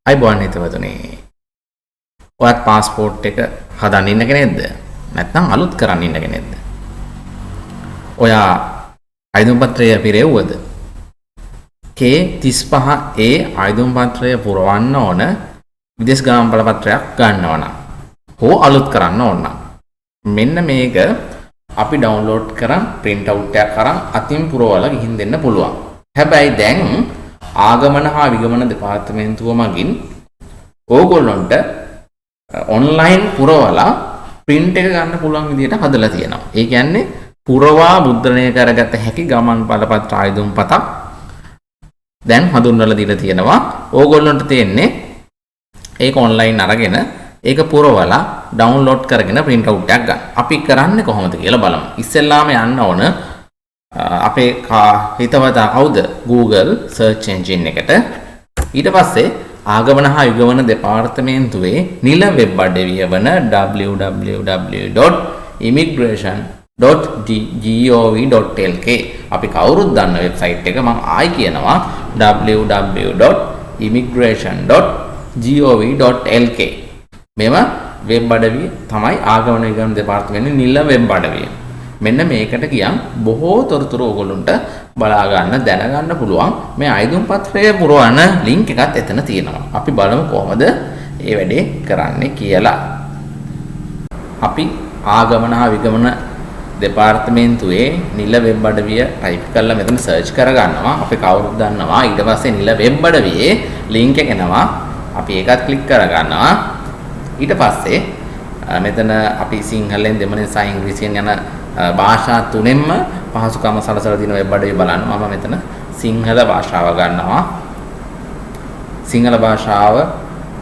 අයිබෝන් හිතවතුනි. ඔයත් પાස්පෝර්ට් එක හදන්න ඉන්න කෙනෙක්ද? නැත්නම් අලුත් කරන්න ඉන්න කෙනෙක්ද? ඔයා ආයුධ පත්‍රය පිරෙව්වද? K35A ආයුධ පත්‍රය පුරවන්න ඕන විදේශ ගමන් බලපත්‍රයක් ගන්නව නම් හෝ අලුත් කරන්න ඕන නම් මෙන්න මේක අපි ඩවුන්ලෝඩ් කරන් print out එකක් අරන් අතින් පුරවලා ගිහින් දෙන්න පුළුවන්. හැබැයි දැන් ආගමන හා විගමන දෙපාර්තමේන්තුව මගින් ඕගොල්ලන්ට ඔන්ලයින් පුරවලා print එක ගන්න පුළුවන් විදිහට හදලා තියෙනවා. ඒ කියන්නේ පුරවා මුද්‍රණය කරගත හැකි ගමන් බලපත්‍ර ආයුධම් පතක් දැන් හඳුන්වලා දීලා තියෙනවා. ඕගොල්ලන්ට තියෙන්නේ ඒක ඔන්ලයින් අරගෙන ඒක පුරවලා ඩවුන්ලෝඩ් කරගෙන print out එකක් ගන්න. අපි කරන්නේ කොහොමද කියලා බලමු. ඉස්සෙල්ලාම යන්න ඕන අපේ හිතවතා කවුද? Google search engine එකට. ඊට පස්සේ ආගමන හා යුගමන දෙපාර්තමේන්තුවේ නිල වෙබ් අඩවිය වන www.immigration.gov.lk අපි කවුරුත් දන්න වෙබ්සයිට් එක මම ආයි කියනවා www.immigration.gov.lk මෙම වෙබ් අඩවිය තමයි ආගමන යුගමන දෙපාර්තමේන්තුවේ නිල වෙබ් අඩවිය. මෙන්න මේකට කියන් බොහෝ තොරතුරු ඕගොල්ලන්ට බලා ගන්න දැනගන්න පුළුවන්. මේ ආයුධ පත්‍රය පුරවන ලින්ක් එකත් එතන තියෙනවා. අපි බලමු කොහොමද මේ වැඩේ කරන්නේ කියලා. අපි ආගමන හා විගමන දෙපාර්තමේන්තුවේ නිල වෙබ් අඩවිය ටයිප් කරලා මෙතන සර්ච් කරගන්නවා. අපි කවුරුත් දන්නවා. ඊට පස්සේ නිල වෙබ් අඩවියේ ලින්ක් එක එනවා. අපි ඒකත් ක්ලික් කරගන්නවා. ඊට පස්සේ මෙතන අපි සිංහලෙන් දෙමළෙන් සහ ඉංග්‍රීසියෙන් යන භාෂා තුනෙන්ම පහසුකම සලසලා දින වෙබ් අඩවිය බලන්න. මම මෙතන සිංහල භාෂාව ගන්නවා. සිංහල භාෂාව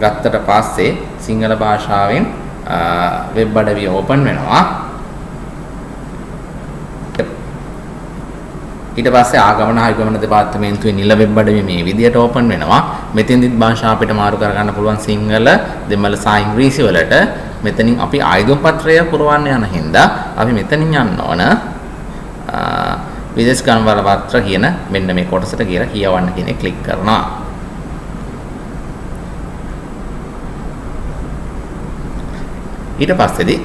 ගත්තට පස්සේ සිංහල භාෂාවෙන් වෙබ් අඩවිය ඕපන් වෙනවා. ඊට පස්සේ ආගමන හා යුගමන දෙපාර්තමේන්තුවේ නිල වෙබ් අඩවිය මේ විදියට ඕපන් වෙනවා. මෙතෙන්දිත් භාෂා අපිට මාරු කරගන්න පුළුවන් සිංහල, දෙමළ සහ ඉංග්‍රීසි වලට. මෙතනින් අපි ආයුධ පත්‍රය පුරවන්න යන හින්දා අපි මෙතනින් යන්න ඕන විදේශ ගමන් බලපත්‍ර කියන මෙන්න මේ කොටසට කියලා කියවන්න කියන ක්ලික් කරනවා. ඊට පස්සේදී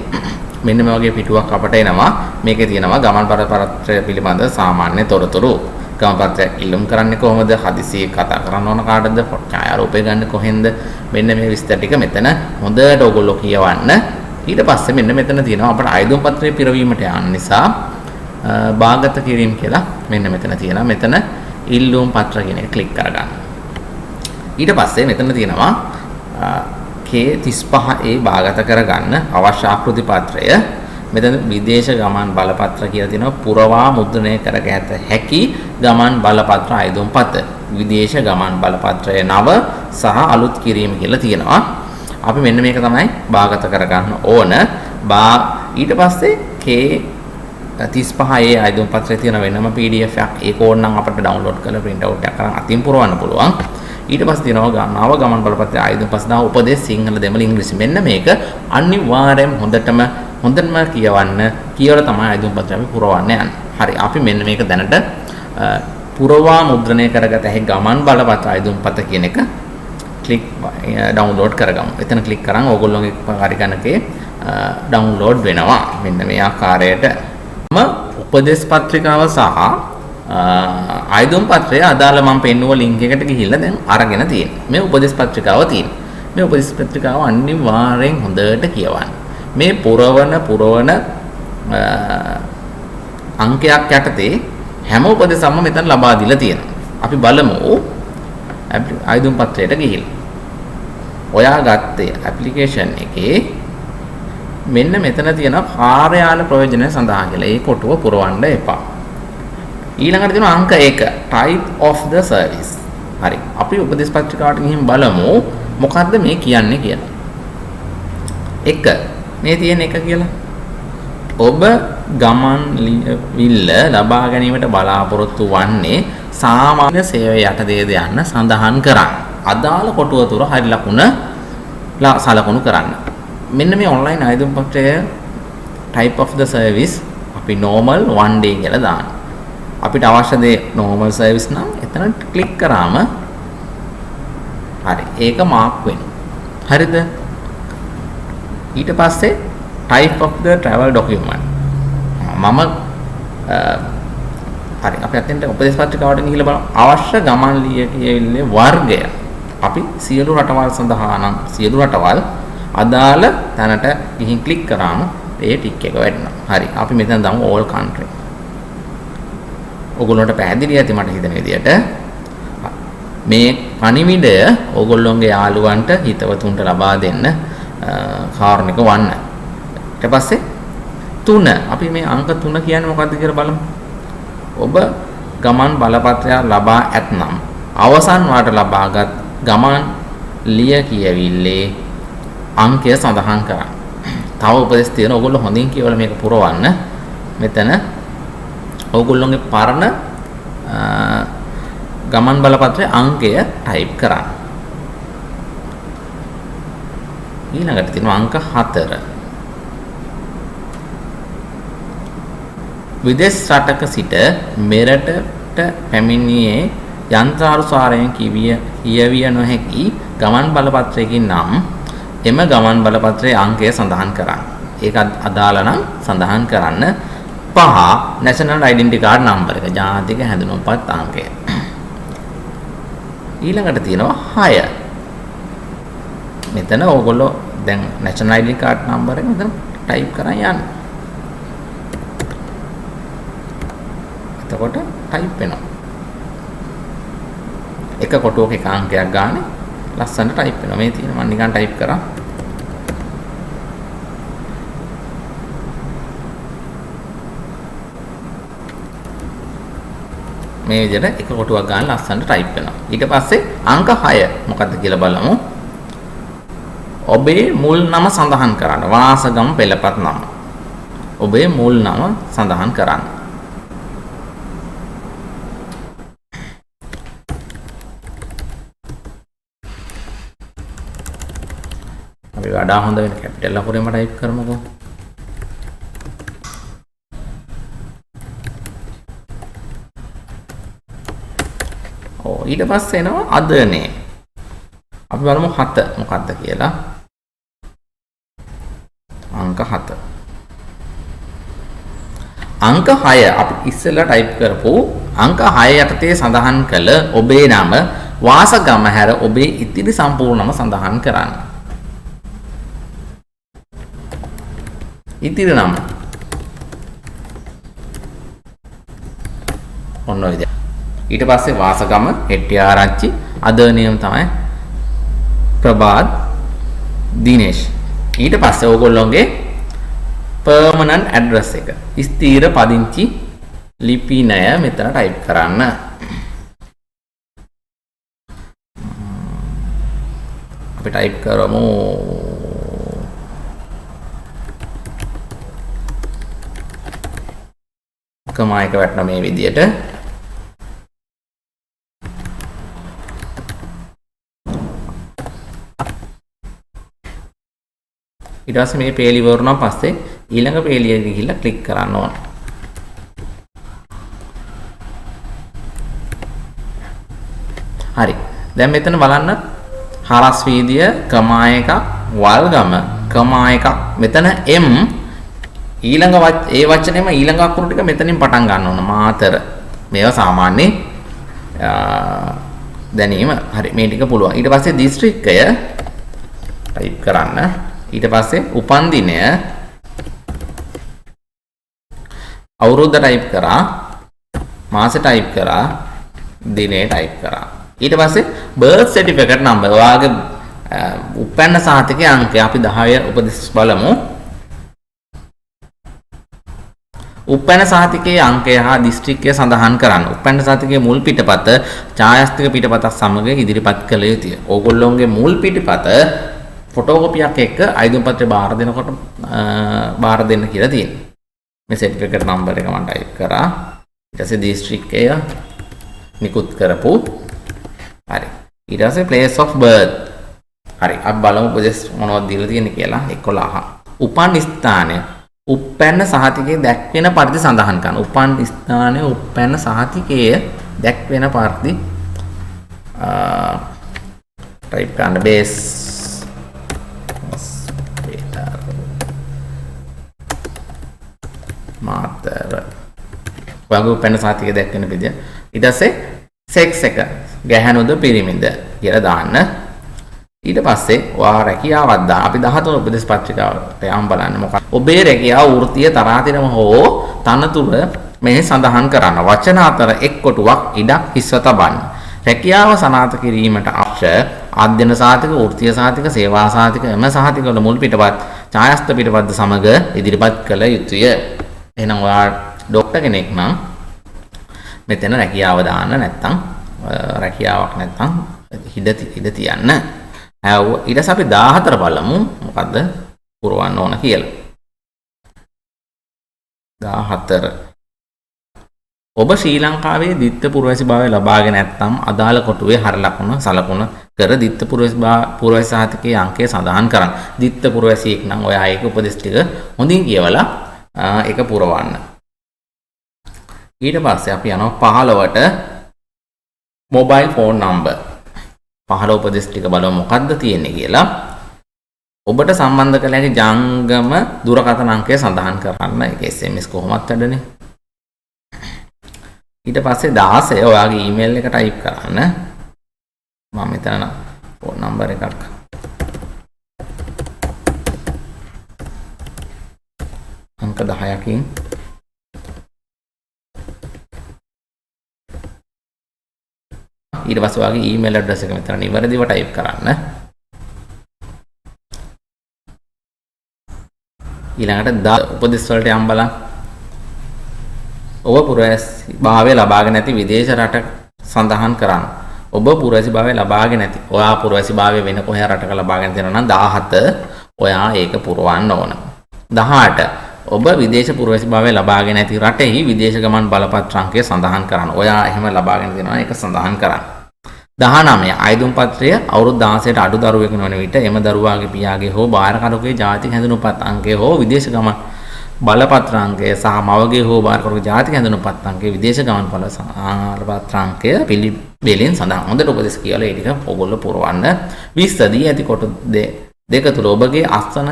මෙන්න මේ වගේ පිටුවක් අපට එනවා. මේකේ තියෙනවා ගමන් බලපත්‍රය පිළිබඳ සාමාන්‍ය තොරතුරු. ගමන් පත්‍රය ඉල්ලුම් කරන්නේ කොහොමද? හදිසියෙ කතා කරන්න ඕන කාටද? ඡායාරූපය ගන්න කොහෙන්ද? මෙන්න මේ විස්තර ටික මෙතන හොඳට ඔයගොල්ලෝ කියවන්න. ඊට පස්සේ මෙන්න මෙතන තියෙනවා අපට ආයුධ පත්‍රය පිරවීමට යන්න නිසා භාගත කිරීම කියලා මෙන්න මෙතන තියෙනවා. මෙතන ඉල්ලුම් පත්‍ර කියන එක ක්ලික් කරගන්න. ඊට පස්සේ මෙතන තියෙනවා K35A භාගත කරගන්න අවශ්‍ය ආකෘති පත්‍රය. මෙතන විදේශ ගමන් බලපත්‍ර කියලා තියෙනවා. පුරවා මුද්‍රණය කරගත හැකි ගමන් බලපත්‍ර ආයුධ පත. විදේශ ගමන් බලපත්‍රය නව සහ අලුත් කිරීම කියලා තියෙනවා. අපි මෙන්න මේක තමයි භාගත කරගන්න ඕන. ඊට පස්සේ K35A ආයුධ පත්‍රයේ තියෙන වෙනම PDF එකක් ඒක ඕන නම් අපිට ඩවුන්ලෝඩ් කරලා print out එකක් කරන් අතින් පුරවන්න පුළුවන්. ඊට පස්සේ තියෙනවා නව ගමන් බලපත්‍රයේ ආයුධ පස්දා උපදේශ සිංහල දෙමළ ඉංග්‍රීසි. මෙන්න මේක අනිවාර්යයෙන් හොඳටම කියවන්න. කියලා තමයි ආයුධ පත්‍රය අපි පුරවන්න යන්නේ. හරි. අපි මෙන්න මේක දැනට පුරවා මුද්‍රණය කරගත හැකි ගමන් බලපත්‍ර ආයුධ පත කියන එක ක්ලික් ඩවුන්ලෝඩ් කරගමු. එතන ක්ලික් කරන් ඕගොල්ලෝගේ පරිගණකේ ඩවුන්ලෝඩ් වෙනවා. මෙන්න මේ ආකාරයට උපදේශ පත්‍රිකාව සහ ආයුධ පත්‍රය අදාළ මම පෙන්නුව ලින්ක් එකට ගිහිල්ලා දැන් අරගෙන තියෙනවා. මේ උපදේශ පත්‍රිකාව තියෙනවා. මේ උපදේශ පත්‍රිකාව අනිවාර්යෙන් හොඳට කියවන්න. මේ පුරවන අංකයක් යටතේ හැම උපදේශයක්ම මෙතන ලබා දීලා තියෙනවා. අපි බලමු ආයුධ පත්‍රයට ගිහිල්ලා. ඔයා ගත්තේ ඇප්ලිකේෂන් එකේ මෙන්න මෙතන තියෙන කාර්යාල ප්‍රයෝජන සඳහා කියලා. ඒ කොටුව පුරවන්න එපා. ඊළඟට තියෙනවා අංක 1 type of the service. හරි. අපි උපදේශ පත්‍රිකාවට ගිහින් බලමු මොකද්ද මේ කියන්නේ කියලා. 1 මේ තියෙන එක කියලා. ඔබ ගමන් විල්ල ලබා ගැනීමට බලාපොරොත්තු වන්නේ සාමාන්‍ය සේවය යටතේද යන්න සඳහන් කරන්න. අදාළ කොටුව තුර හරි ලකුණ සලකුණු කරන්න. මෙන්න මේ ඔන්ලයින් ආයුධ පත්‍රය type of the service අපි normal one day කියලා දාන්න. අපිට අවශ්‍ය දේ normal service නම් එතන ක්ලික් කරාම හරි. ඒක මාක් වෙනවා. හරිද? ඊට පස්සේ type of the travel document. මම හරි අපි අතෙන්ට උපදේශ පත්‍රිකාවට ගිහිල්ලා බලමු. අවශ්‍ය ගමන් ලියවිල්ලේ වර්ගය. අපි සියලු රටවල් සඳහා නම් සියලු රටවල් අදාළ තැනට ගිහින් ක්ලික් කරාම ඒ ටික් එක වැටෙනවා. හරි. අපි මෙතන දාමු all country. ඔයගොල්ලන්ට පැහැදිලි ඇති මට හිතෙන විදිහට මේ පණිවිඩය ඔයගොල්ලොන්ගේ යාළුවන්ට හිතවතුන්ට ලබා දෙන්න කාරණික වන්න. ඊට පස්සේ 3 අපි මේ අංක 3 කියන්නේ මොකක්ද කියලා බලමු. ඔබ ගමන් බලපත්‍රය ලබා ඇතනම් අවසන් වාට ලබාගත් ගමන් ලිය කියවිල්ලේ අංකය සඳහන් කරන්න. තව උපදෙස් තියෙන ඔයගොල්ලෝ හොඳින් කියවලා මේක පුරවන්න. මෙතන ඔයගොල්ලෝගේ පරණ ගමන් බලපත්‍රයේ අංකය ටයිප් කරන්න. ඊළඟට තියෙනවා අංක 4. විදේශ රටක සිට මෙරටට පැමිණියේ යන්ත්‍රානුසාරයෙන් කියවිය නොහැකි ගමන් බලපත්‍රයකින් නම් එම ගමන් බලපත්‍රයේ අංකය සඳහන් කරන්න. ඒක අදාළ නම් සඳහන් කරන්න. 5 national identity card number එක ජාතික හැඳුනුම්පත් අංකය. ඊළඟට තියෙනවා 6. මෙතන ඕගොල්ලෝ දැන් national ID card number එක මෙතන type කරන් යන්න. එතකොට type වෙනවා. එක කොටුවක එක අංකයක් ගන්න ලස්සනට type වෙනවා. මේ තියෙන මම නිකන් type කරා. මේ විදිහට එක කොටුවක් ගන්න ලස්සනට type වෙනවා. ඊට පස්සේ අංක 6 මොකක්ද කියලා බලමු. ඔබේ මුල් නම සඳහන් කරන්න. වාසගම පෙළපත් නම. ඔබේ මුල් නම සඳහන් කරන්න. අපි වඩා හොඳ වෙන කැපිටල් අකුරෙන්ම type කරමුකෝ. ඊට පස්සේ එනවා other name. අපි බලමු 7 මොකක්ද කියලා. අංක 7. අංක 6 අපි ඉස්සෙල්ලා ටයිප් කරපු අංක 6 යටතේ සඳහන් කළ ඔබේ නම වාසගම හැර ඔබේ ඉතිරි සම්පූර්ණ නම සඳහන් කරන්න. ඉතිරි නම ඔන්න ඔය විදිහට. ඊට පස්සේ වාසගම හෙට්ටිආරච්චි other name තමයි ප්‍රභාත් දිනේෂ්. ඊට පස්සේ ඕගොල්ලෝගේ permanent address එක ස්ථීර පදිංචි ලිපිනය මෙතන type කරන්න. අපි type කරමු කමායක වටන මේ විදියට. ඊට පස්සේ මේ පේලි වරුණා පස්සේ ඊළඟ පේලියට ගිහිල්ලා ක්ලික් කරන්න ඕන. හරි. දැන් මෙතන බලන්න හරස් වීදිය කමායක වල්ගම කමායක මෙතන M ඊළඟ ඒ වචනේම ඊළඟ අකුරු ටික මෙතනින් පටන් ගන්න ඕන. මාතර මේවා සාමාන්‍ය දැනීම. හරි මේ ටික පුළුවන්. ඊට පස්සේ දිස්ත්‍රික්කය ටයිප් කරන්න. ඊට පස්සේ උපන් දිනය අවුරුද්ද ටයිප් කරා, මාසෙ ටයිප් කරා, දිනේ ටයිප් කරා. ඊට පස්සේ බර්ත් සර්ටිෆිකේට් නම්බර් ඔයාගේ උපැන්න සහතිකයේ අංකය අපි 10 උපදෙස් බලමු. උපැන්න සහතිකයේ අංකය හා දිස්ත්‍රික්කය සඳහන් කරන්න. උපැන්න සහතිකයේ මුල් පිටපත ඡායාස්තික පිටපතත් සමග ඉදිරිපත් කළ යුතුය. ඕගොල්ලෝගේ මුල් පිටපත ෆොටෝකොපියක් එක්ක අයිඩි පත්‍රය බාර දෙනකොට බාර දෙන්න කියලා තියෙනවා. මේ සර්ටිෆිකේට් නම්බර් එක මම ටයිප් කරා. ඊට පස්සේ දිස්ත්‍රික්කය නිකුත් කරපු. හරි. ඊට පස්සේ place of birth. හරි. අපි බලමු උපදෙස් මොනවද දීලා තියෙන්නේ කියලා. 11. උපන් ස්ථානය උපැන්න සහතිකයේ දැක්වෙන පරිදි සඳහන් කරන්න. උපන් ස්ථානයේ උපැන්න සහතිකයේ දැක්වෙන පරිදි ටයිප් කරන්න බේස් මාතර වගේ උපැන්න සහතිකය දැක්වෙන විදිය. ඊට පස්සේ සෙක්ස් එක ගැහැණුද පිරිමිද කියලා දාන්න. ඊට පස්සේ ඔයා රැකියාවක් දාන්න. අපි 13 උපදේශ පත්‍රිකාවට යම් බලන්න මොකක්ද. ඔබේ රැකියාව වෘත්තීය තරාතිරම හෝ තනතුර මෙහි සඳහන් කරන්න. වචන අතර එක් කොටුවක් ඉඩක් හිස්ව තබන්න. රැකියාව සනාථ කිරීමට අවශ්‍ය අධ්‍යයන සාතික, වෘත්තීය සාතික, සේවා සාතික එම සාතික වල මුල් පිටපත්, ඡායාස්ත පිටපත් සමග ඉදිරිපත් කළ යුතුය. එහෙනම් ඔයා ડોක්ටර් කෙනෙක් නම් මෙතන රැකියාව දාන්න, නැත්නම් රැකියාවක් නැත්නම් ඉඩ තියන්න. ඊට පස්සේ අපි 14 බලමු මොකද්ද පුරවන්න ඕන කියලා. 14 ඔබ ශ්‍රී ලංකාවේ ditth පුරවැසිභාවය ලබාගෙන නැත්නම් අදාළ කොටුවේ හර ලකුණ සලකුණ කර ditth පුරවැසි සහතිකයේ අංකය සඳහන් කරන්න. ditth පුරවැසියෙක් නම් ඔයා ඒක උපදෙස් ටික හොඳින් කියවලා ඒක පුරවන්න. ඊට පස්සේ අපි යනවා 15ට මොබයිල් ෆෝන් නම්බර්. 15 උපදෙස් ටික බලමු මොකද්ද තියෙන්නේ කියලා. ඔබට සම්බන්ධ කළ හැකි ජංගම දුරකථන අංකය සඳහන් කරන්න. ඒක SMS කොහොමත් වැඩනේ. ඊට පස්සේ 16 ඔයාගේ ඊමේල් එක ටයිප් කරන්න. මම මෙතන ෆෝන් නම්බර් එකක් අංක 10කින් ඊට පස්සේ ඔයාගේ ඊමේල් ඇඩ්‍රස් එක මෙතන නිවැරදිව ටයිප් කරන්න. ඊළඟට උපදෙස් වලට යම් බලන්න. ඔබ පුරවැසිභාවය ලබාගෙන නැති විදේශ රටක සඳහන් කරන්න. ඔබ පුරවැසිභාවය ලබාගෙන නැති. ඔයා පුරවැසිභාවය වෙන කොහේ රටක ලබාගෙන තියෙනවා නම් 17 ඔයා ඒක පුරවන්න ඕන. 18 ඔබ විදේශ පුරවැසිභාවය ලබාගෙන නැති රටෙහි විදේශ ගමන් බලපත්‍ර අංකය සඳහන් කරන්න. ඔයා එහෙම ලබාගෙන තියෙනවා ඒක සඳහන් කරන්න. 19 අයදුම් පත්‍රය අවුරුදු 16ට අඩු දරුවෙකු වන විට එම දරුවාගේ පියාගේ හෝ භාරකරුගේ ජාතික හැඳුනුම්පත් අංකය හෝ විදේශ ගමන් බලපත්‍ර අංකය සහ මවගේ හෝ භාරකරුගේ ජාතික හැඳුනුම්පත් අංකය විදේශ ගමන් බලපත්‍ර අංකය පිළිවෙලින් සඳහන්. හොඳට උපදෙස් කියලා ඒ ටික ඔයගොල්ලෝ පුරවන්න. 20 දී ඇති කොට දෙක තුල ඔබගේ අස්වන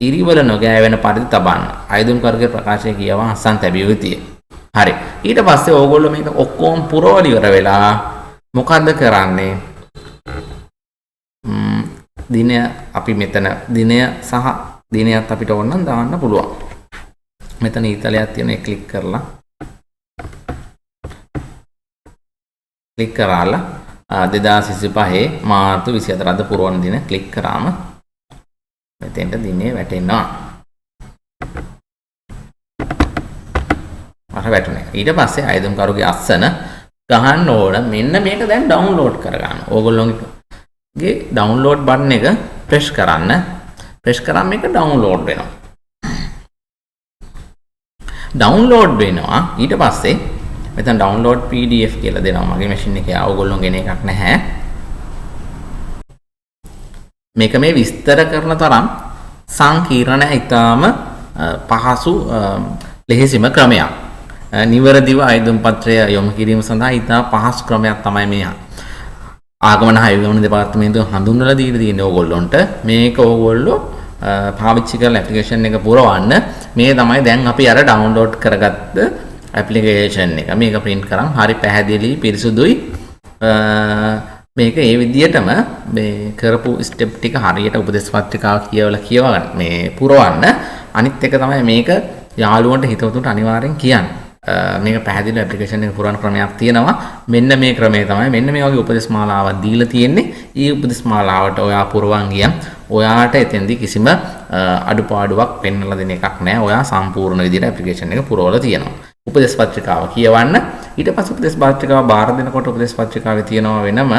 ඉරිවල නොගෑවෙන පරිදි තබන්න. අයදුම් කරුගේ ප්‍රකාශය කියවා අස්සන් තැබිය යුතුය. හරි. ඊට පස්සේ ඕගොල්ලෝ මේක ඔක්කොම පුරවල ඉවර වෙලා මොකද්ද කරන්නේ? දිනය අපි මෙතන දිනය සහ දිනයත් අපිට ඕන නම් දාන්න පුළුවන්. මෙතන ඊතලයක් තියෙන එක ක්ලික් කරලා ක්ලික් කරාලා 2025 මාර්තු 24 අද පුරවන දින ක්ලික් කරාම මෙතෙන්ට දිනේ වැටෙනවා. අර වැටුනේ. ඊට පස්සේ අයදුම් කරුගේ අස්සන ගහන්න ඕන. මෙන්න මේක දැන් ඩවුන්ලෝඩ් කරගන්න. ඕගොල්ලෝගේ ඩවුන්ලෝඩ් බටන් එක ප්‍රෙස් කරන්න. ප්‍රෙස් කරාම මේක ඩවුන්ලෝඩ් වෙනවා. ඩවුන්ලෝඩ් වෙනවා. ඊට පස්සේ මෙතන ඩවුන්ලෝඩ් PDF කියලා දෙනවා. මගේ මැෂින් එකේ ඕගොල්ලෝගෙන එකක් නැහැ. මේක මේ විස්තර කරන තරම් සංකීර්ණ ඉතාම පහසු ලෙහෙසිම ක්‍රමයක්. නිවැරදිව අයදුම් පත්‍රය යොමු කිරීම සඳහා ඉතා පහසු ක්‍රමයක් තමයි මේ ආගමන හයුගමන දෙපාර්තමේන්තුව හඳුන්වලා දීලා තියෙන්නේ ඕගොල්ලොන්ට. මේක ඕගොල්ලෝ පාවිච්චි කරලා ඇප්ලිකේෂන් එක පුරවන්න. මේ තමයි දැන් අපි අර ඩවුන්ලෝඩ් කරගත්ත ඇප්ලිකේෂන් එක. මේක print කරන් හරි පැහැදිලි පිරිසුදුයි. මේක ඒ විදිහටම මේ කරපු ස්ටෙප් ටික හරියට උපදේශ පත්‍රිකාව කියවලා මේ පුරවන්න. අනිත් එක තමයි මේක යාළුවන්ට හිතවතුන්ට අනිවාර්යෙන් කියන්න. මේක පැහැදිලි ඇප්ලිකේෂන් එක පුරවන ක්‍රමයක් තියෙනවා. මෙන්න මේ ක්‍රමය තමයි මෙන්න මේ වගේ උපදේශ මාලාවක් දීලා තියෙන්නේ. ඊ උපදේශ මාලාවට ඔයා පුරවන් ගියන් ඔයාට එතෙන්දී කිසිම අඩුපාඩුවක් පෙන්වලා දෙන එකක් නැහැ. ඔයා සම්පූර්ණ විදිහට ඇප්ලිකේෂන් එක පුරවලා තියෙනවා. උපදේශ පත්‍රිකාව කියවන්න. ඊට පස්සේ උපදේශ පත්‍රිකාව බාර දෙනකොට උපදේශ පත්‍රිකාවේ තියෙනවා වෙනම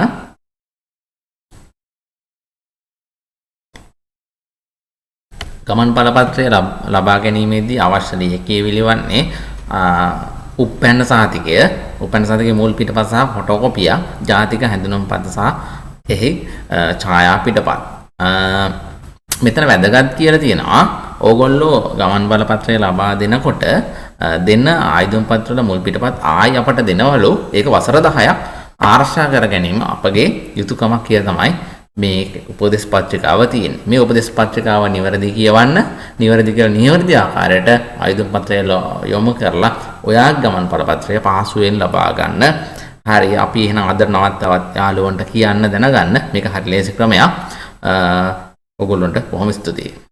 ගමන් බලපත්‍රය ලබා ගැනීමේදී අවශ්‍ය ලියකියවිලි වන්නේ උපැන්න සහතිකය, උපැන්න සහතිකයේ මුල් පිටපත සහ ෆොටෝකොපිය, ජාතික හැඳුනුම්පත සහ එහි ඡායා පිටපත්. මෙතන වැදගත් කියලා තියෙනවා. ඕගොල්ලෝ ගමන් බලපත්‍රය ලබා දෙනකොට දෙන ආයුධම් පත්‍රවල මුල් පිටපත් ආයි අපට දෙනවලු. ඒක වසර 10ක් ආරක්ෂා කර ගැනීම අපගේ යුතුයකමක් කියලා තමයි මේ උපදේශ පත්‍රිකාව තියෙන්නේ. මේ උපදේශ පත්‍රිකාව නිවැරදි කියවන්න, නිවැරදි කියලා නිවැරදි ආකාරයට ආයුධ පත්‍රය යොමු කරලා ඔයා ගමන් බලපත්‍රය පහසුවෙන් ලබා ගන්න. හරි අපි එහෙනම් අද නවත්තවත් යාළුවන්ට කියන්න දැනගන්න මේක හරි ලේසි ක්‍රමයක්. ඔයගොල්ලන්ට බොහොම ස්තුතියි.